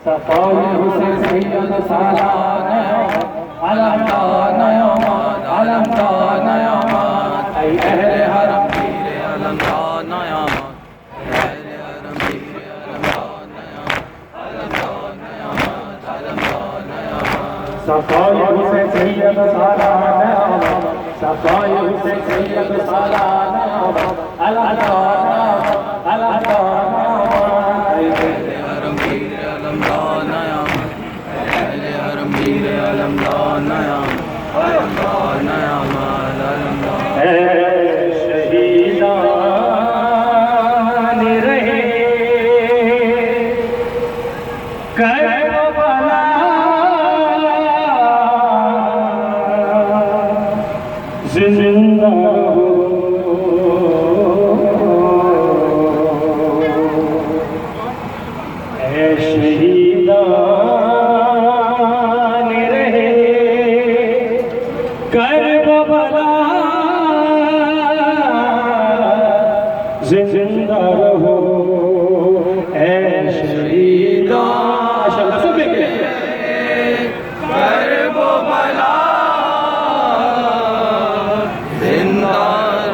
सफाई हुसैन सैयद सालान अलमदान यमान अलमदान यमान ऐ अहले हरम पीर अलमदान यमान अहले हरम पीर अलमदान यमान अलमदान यमान सफाई हुसैन सैयद सालान सफाई हुसैन सैयद सालान अलमदान अलमदान शहीदान रहे करबला जिंदा हो शहीदान रहे करबला जिंदा रहो ऐ शहीदा सब करबला जिंदा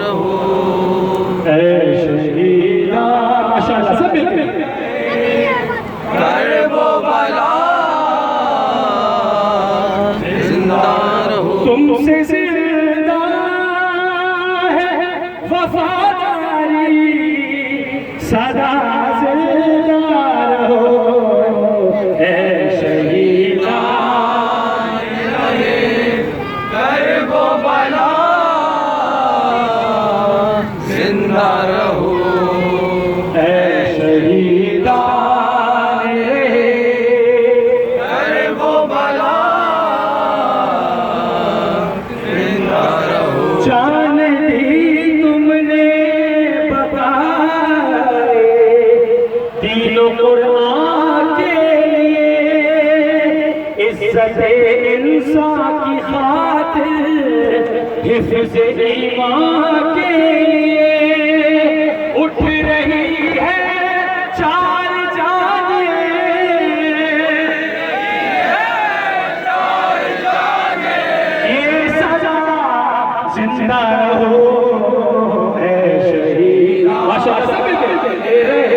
रहो ऐ शहीदा माशाअल्लाह सब तुमसे जिंदा है वफादारी सदा जिंदा रहो ऐ शहीदा रहे करबला जिंदा रहो ऐ शहीदा जान दी तुमने बताए तीनों कुरान के लिए इज्जत इंसान की खातिर हिफ्ज़ ईमान के लिए उठ रही है चार जाने ये सजा जिंदा रहो ऐ शहीद माशाअल्लाह सब